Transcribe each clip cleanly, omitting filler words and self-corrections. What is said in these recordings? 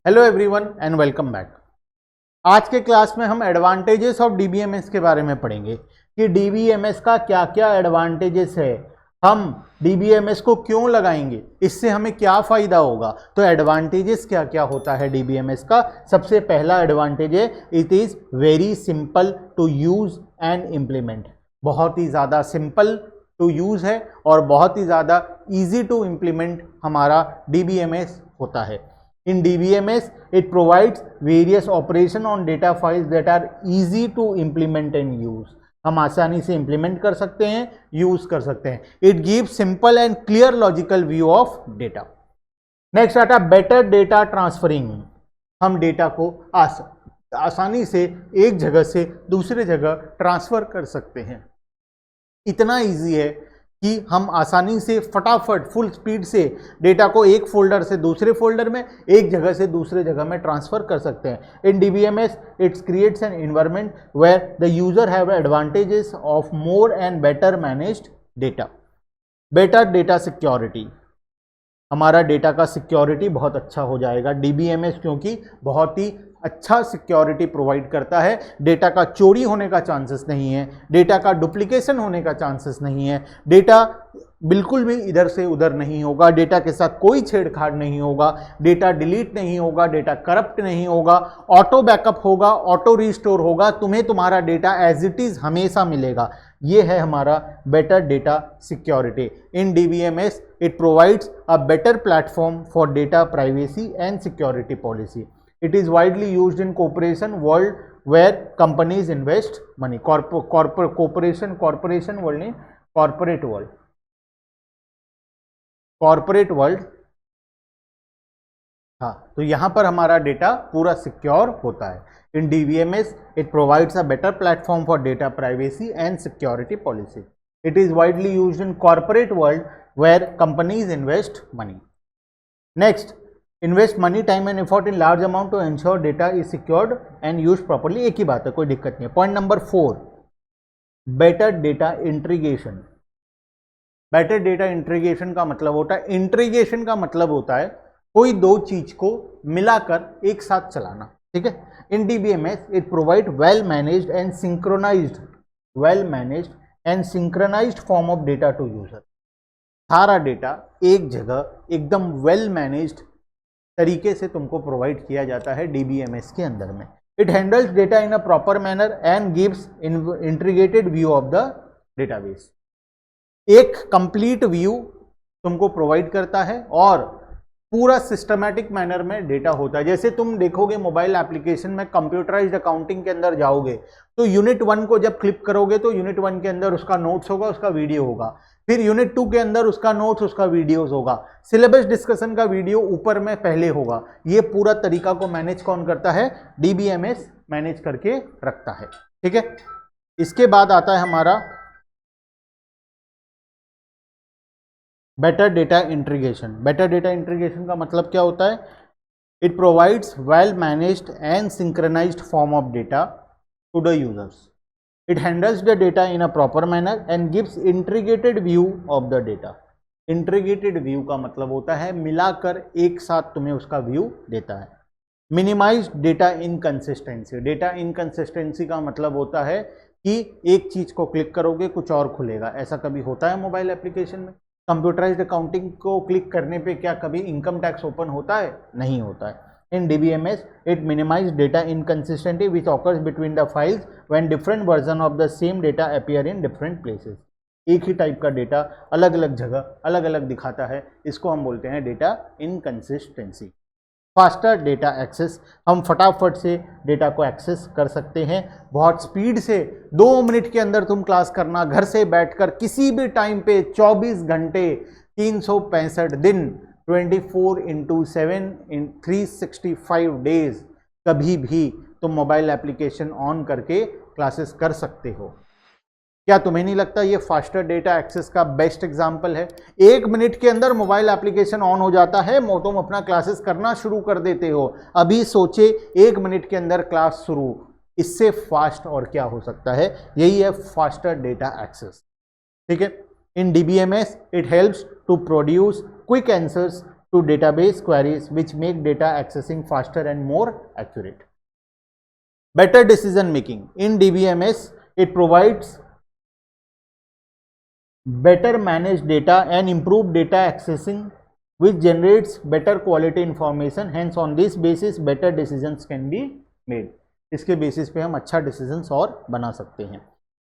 Hello everyone and welcome back. आज के class में हम एडवांटेजेस ऑफ डीबीएमएस के बारे में पढ़ेंगे कि डीबीएमएस का क्या क्या एडवांटेजेस है, हम डीबीएमएस को क्यों लगाएंगे, इससे हमें क्या फ़ायदा होगा। तो एडवांटेजेस क्या क्या होता है डीबीएमएस का। सबसे पहला एडवांटेज है it is very simple to use and implement. बहुत ही ज़्यादा सिंपल टू यूज़ है और बहुत ही ज़्यादा ईजी टू इम्प्लीमेंट हमारा डीबीएमएस होता है। In DBMS, it provides various operation on data files that are easy to implement and use. हम आसानी से implement कर सकते हैं, use कर सकते हैं. It gives simple and clear logical view of data. Next आता better data transferring. हम डेटा को आसानी से एक जगह से दूसरे जगह ट्रांसफर कर सकते हैं। इतना इजी है कि हम आसानी से फटाफट फुल स्पीड से डेटा को एक फोल्डर से दूसरे फोल्डर में, एक जगह से दूसरे जगह में ट्रांसफर कर सकते हैं। In DBMS it's creates an environment where the user have advantages of more and better managed data. Better data security, हमारा डेटा का सिक्योरिटी बहुत अच्छा हो जाएगा डीबीएमएस, क्योंकि बहुत ही अच्छा सिक्योरिटी प्रोवाइड करता है। डेटा का चोरी होने का चांसेस नहीं है, डेटा का डुप्लीकेशन होने का चांसेस नहीं है, डेटा बिल्कुल भी इधर से उधर नहीं होगा, डेटा के साथ कोई छेड़छाड़ नहीं होगा, डेटा डिलीट नहीं होगा, डेटा करप्ट नहीं होगा, ऑटो बैकअप होगा, ऑटो रिस्टोर होगा, तुम्हें तुम्हारा डेटा एज इट इज़ हमेशा मिलेगा। ये है हमारा better data security. In DBMS it provides a better platform for data privacy and security policy. It is widely used in corporation world where companies invest money. Corporation world नहीं, corporate world। हाँ, तो यहाँ पर हमारा data पूरा secure होता है। In DBMS it provides a better platform for data privacy and security policy. It is widely used in corporate world where companies invest money. Next, invest money, time and effort in large amount to ensure data is secured and use properly. एक ही बात है, कोई दिक्कत नहीं है। Point number 4, better data integration. Better data integration का मतलब होता है, इंट्रीगेशन का मतलब होता है कोई दो चीज को मिलाकर एक साथ चलाना। ठीक है। In DBMS it provide well managed and synchronised form of data to user. सारा डेटा एक जगह एकदम वेल मैनेज्ड तरीके से तुमको प्रोवाइड किया जाता है डीबीएमएस के अंदर में। It handles data in a proper manner and gives integrated view of the database. एक कंप्लीट व्यू तुमको प्रोवाइड करता है और पूरा सिस्टमैटिक मैनर में डेटा होता है। जैसे तुम देखोगे मोबाइल एप्लीकेशन में कंप्यूटराइज्ड अकाउंटिंग के अंदर जाओगे तो यूनिट 1 को जब क्लिक करोगे तो यूनिट 1 के अंदर उसका नोट्स होगा, उसका वीडियो होगा, फिर यूनिट 2 के अंदर उसका नोट्स, उसका वीडियोस होगा, सिलेबस डिस्कशन का वीडियो ऊपर में पहले होगा। ये पूरा तरीका को मैनेज कौन करता है? डीबीएमएस मैनेज करके रखता है। ठीक है। इसके बाद आता है हमारा better data integration. Better data integration का मतलब क्या होता है? It provides well managed and synchronised form of data to the users. It handles the data in a proper manner and gives integrated view of the data. Integrated view का मतलब होता है मिलाकर एक साथ तुम्हें उसका व्यू देता है। Minimized data inconsistency. Data inconsistency का मतलब होता है कि एक चीज को क्लिक करोगे कुछ और खुलेगा। ऐसा कभी होता है मोबाइल एप्लीकेशन में? कंप्यूटराइज्ड अकाउंटिंग को क्लिक करने पे क्या कभी इनकम टैक्स ओपन होता है? नहीं होता है। In DBMS, it minimizes data inconsistency which occurs between the files when different version of the same data appear in different places. एक ही टाइप का डेटा अलग अलग जगह अलग अलग दिखाता है, इसको हम बोलते हैं data inconsistency. Faster data access, हम फटाफट से डेटा को एक्सेस कर सकते हैं बहुत स्पीड से। 2 मिनट के अंदर तुम क्लास करना, घर से बैठकर किसी भी टाइम पे 24 घंटे 365 दिन 24/7 इन 365 डेज कभी भी तुम मोबाइल एप्लीकेशन ऑन करके क्लासेस कर सकते हो। क्या तुम्हें नहीं लगता ये फास्टर डेटा एक्सेस का बेस्ट एग्जांपल है? 1 मिनट के अंदर मोबाइल एप्लीकेशन ऑन हो जाता है, तुम अपना क्लासेस करना शुरू कर देते हो। अभी सोचे 1 मिनट के अंदर क्लास शुरू, इससे फास्ट और क्या हो सकता है? यही है फास्टर डेटा एक्सेस। ठीक है। In DBMS, it helps to produce quick answers to database queries which make data accessing faster and more accurate. Better decision making. In DBMS, it provides better managed data and improved data accessing which generates better quality information. Hence on this basis better decisions can be made. इसके basis पे हम अच्छा decisions और बना सकते हैं.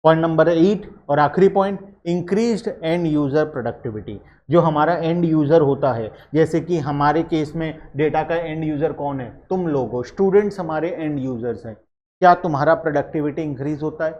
Point number 8 और आखिरी point, increased and user productivity. जो हमारा एंड यूजर होता है, जैसे कि हमारे केस में डेटा का एंड यूजर कौन है, तुम लोग हो, स्टूडेंट्स हमारे एंड यूजर्स हैं. क्या तुम्हारा प्रोडक्टिविटी इंक्रीज होता है?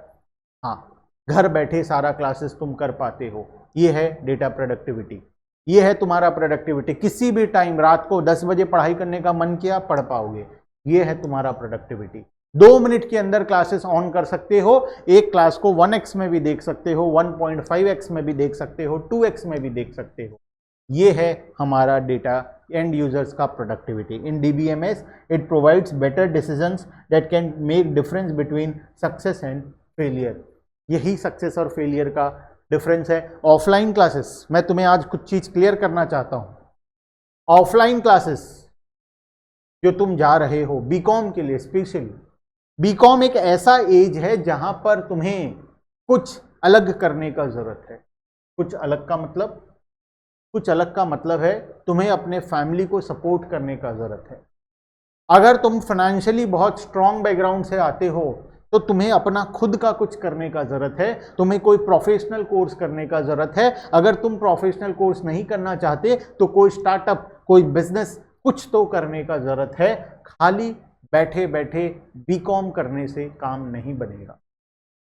हाँ, घर बैठे सारा क्लासेस तुम कर पाते हो. ये है डेटा प्रोडक्टिविटी, ये है तुम्हारा प्रोडक्टिविटी. किसी भी टाइम रात को 10 बजे पढ़ाई करने का मन किया, पढ़ पाओगे. ये है तुम्हारा प्रोडक्टिविटी. 2 मिनट के अंदर क्लासेस ऑन कर सकते हो. एक क्लास को 1x में भी देख सकते हो, 1.5x में भी देख सकते हो, 2x में भी देख सकते हो. ये है हमारा डेटा एंड यूजर्स का productivity. In DBMS it provides better decisions that can make difference between success and failure. यही सक्सेस और फेलियर का डिफरेंस है. ऑफलाइन क्लासेस, मैं तुम्हें आज कुछ चीज क्लियर करना चाहता हूं. ऑफलाइन क्लासेस जो तुम जा रहे हो बीकॉम के लिए, स्पेशली बीकॉम एक ऐसा एज है जहां पर तुम्हें कुछ अलग करने का जरूरत है. कुछ अलग का मतलब, कुछ अलग का मतलब है तुम्हें अपने फैमिली को सपोर्ट करने का जरूरत है. अगर तुम फाइनेंशियली बहुत स्ट्रांग बैकग्राउंड से आते हो तो तुम्हें अपना खुद का कुछ करने का जरूरत है. तुम्हें कोई प्रोफेशनल कोर्स करने का जरूरत है. अगर तुम प्रोफेशनल कोर्स नहीं करना चाहते तो कोई स्टार्टअप, कोई बिजनेस, कुछ तो करने का जरूरत है. खाली बैठे बैठे बीकॉम करने से काम नहीं बनेगा.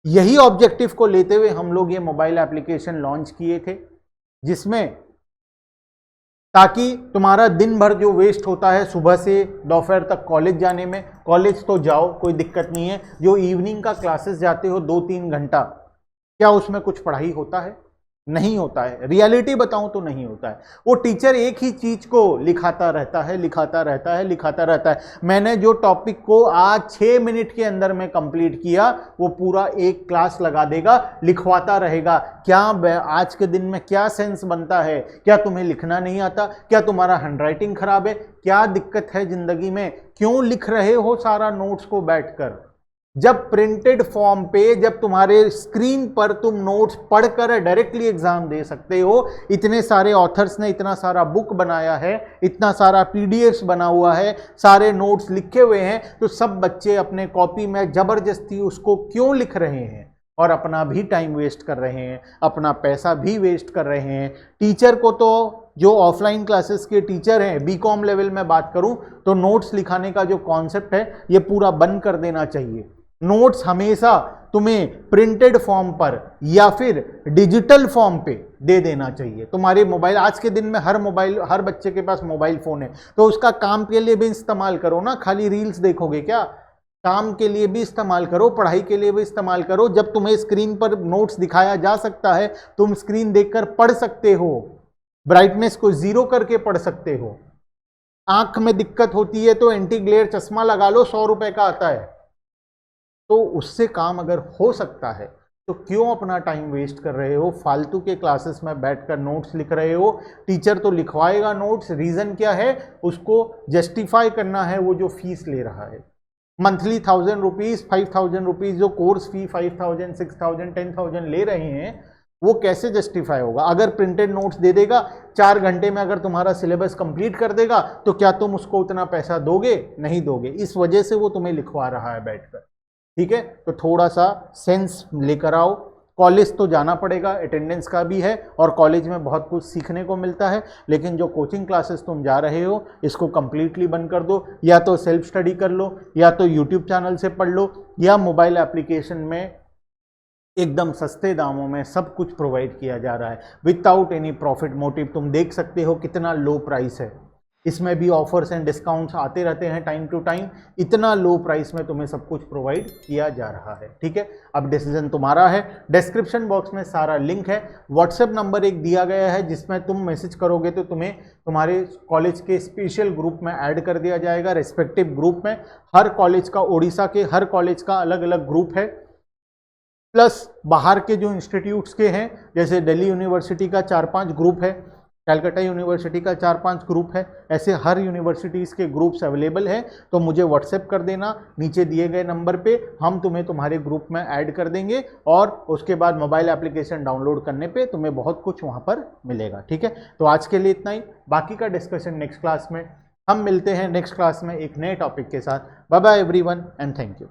यही ऑब्जेक्टिव को लेते हुए हम लोग ये मोबाइल एप्लीकेशन लॉन्च किए थे, जिसमें ताकि तुम्हारा दिन भर जो वेस्ट होता है सुबह से दोपहर तक कॉलेज जाने में, कॉलेज तो जाओ, कोई दिक्कत नहीं है. जो इवनिंग का क्लासेस जाते हो 2-3 घंटा, क्या उसमें कुछ पढ़ाई होता है? नहीं होता है. रियलिटी बताऊं तो नहीं होता है. वो टीचर एक ही चीज को लिखाता रहता है, लिखाता रहता है, लिखाता रहता है. मैंने जो टॉपिक को आज 6 मिनट के अंदर में कंप्लीट किया, वो पूरा एक क्लास लगा देगा, लिखवाता रहेगा. क्या आज के दिन में क्या सेंस बनता है? क्या तुम्हें लिखना नहीं आता? क्या तुम्हारा हैंडराइटिंग खराब है? क्या दिक्कत है जिंदगी में? क्यों लिख रहे हो सारा नोट्स को बैठकर? जब प्रिंटेड फॉर्म पे, जब तुम्हारे स्क्रीन पर तुम नोट्स पढ़कर डायरेक्टली एग्जाम दे सकते हो. इतने सारे ऑथर्स ने इतना सारा बुक बनाया है, इतना सारा PDFs बना हुआ है, सारे नोट्स लिखे हुए हैं, तो सब बच्चे अपने कॉपी में जबरदस्ती उसको क्यों लिख रहे हैं? और अपना भी टाइम वेस्ट कर रहे हैं, अपना पैसा भी वेस्ट कर रहे हैं. टीचर को तो, जो ऑफलाइन क्लासेस के टीचर हैं, बीकॉम लेवल में बात करूं तो नोट्स लिखाने का जो कॉन्सेप्ट है ये पूरा बंद कर देना चाहिए. नोट्स हमेशा तुम्हें प्रिंटेड फॉर्म पर या फिर डिजिटल फॉर्म पे दे देना चाहिए. तुम्हारे मोबाइल, आज के दिन में हर बच्चे के पास मोबाइल फोन है, तो उसका काम के लिए भी इस्तेमाल करो ना. खाली रील्स देखोगे क्या? काम के लिए भी इस्तेमाल करो, पढ़ाई के लिए भी इस्तेमाल करो. जब तुम्हें स्क्रीन पर नोट्स दिखाया जा सकता है, तुम स्क्रीन देखकर पढ़ सकते हो, ब्राइटनेस को 0 करके पढ़ सकते हो. आंख में दिक्कत होती है तो एंटी ग्लेयर चश्मा लगा लो, 100 रुपए का आता है. तो उससे काम अगर हो सकता है तो क्यों अपना टाइम वेस्ट कर रहे हो? फालतू के क्लासेस में बैठकर नोट्स लिख रहे हो. टीचर तो लिखवाएगा नोट्स, रीजन क्या है? उसको जस्टिफाई करना है वो जो फीस ले रहा है. मंथली 1000 रुपीज, 5000 रुपीज जो कोर्स फी 5000, 6000, 10,000 ले रहे हैं, वो कैसे जस्टिफाई होगा? अगर प्रिंटेड नोट्स दे देगा, 4 घंटे में अगर तुम्हारा सिलेबस कंप्लीट कर देगा, तो क्या तुम उसको उतना पैसा दोगे? नहीं दोगे. इस वजह से वो तुम्हें लिखवा रहा है बैठकर. ठीक है, तो थोड़ा सा सेंस लेकर आओ. कॉलेज तो जाना पड़ेगा, अटेंडेंस का भी है, और कॉलेज में बहुत कुछ सीखने को मिलता है. लेकिन जो कोचिंग क्लासेस तुम जा रहे हो, इसको कंप्लीटली बंद कर दो. या तो सेल्फ स्टडी कर लो, या तो यूट्यूब चैनल से पढ़ लो, या मोबाइल एप्लीकेशन में एकदम सस्ते दामों में सब कुछ प्रोवाइड किया जा रहा है विदाउट एनी प्रॉफिट मोटिव. तुम देख सकते हो कितना लो प्राइस है. इसमें भी ऑफर्स एंड डिस्काउंट्स आते रहते हैं टाइम टू टाइम. इतना लो प्राइस में तुम्हें सब कुछ प्रोवाइड किया जा रहा है. ठीक है, अब डिसीजन तुम्हारा है. डिस्क्रिप्शन बॉक्स में सारा लिंक है. व्हाट्सएप नंबर एक दिया गया है, जिसमें तुम मैसेज करोगे तो तुम्हें तुम्हारे कॉलेज के स्पेशल ग्रुप में ऐड कर दिया जाएगा. रेस्पेक्टिव ग्रुप में हर कॉलेज का, ओडिशा के हर कॉलेज का अलग अलग ग्रुप है, प्लस बाहर के जो इंस्टीट्यूट्स के हैं, जैसे दिल्ली यूनिवर्सिटी का 4-5 ग्रुप है, कैलकाटा यूनिवर्सिटी का 4-5 ग्रुप है, ऐसे हर यूनिवर्सिटीज़ के ग्रुप्स अवेलेबल हैं। तो मुझे व्हाट्सएप कर देना नीचे दिए गए नंबर पे, हम तुम्हें तुम्हारे ग्रुप में ऐड कर देंगे और उसके बाद मोबाइल एप्लीकेशन डाउनलोड करने पे तुम्हें बहुत कुछ वहाँ पर मिलेगा। ठीक है, तो आज के लिए इतना ही, बाकी का डिस्कशन नेक्स्ट क्लास में। हम मिलते हैं नेक्स्ट क्लास में एक नए टॉपिक के साथ। Bye bye everyone and thank you.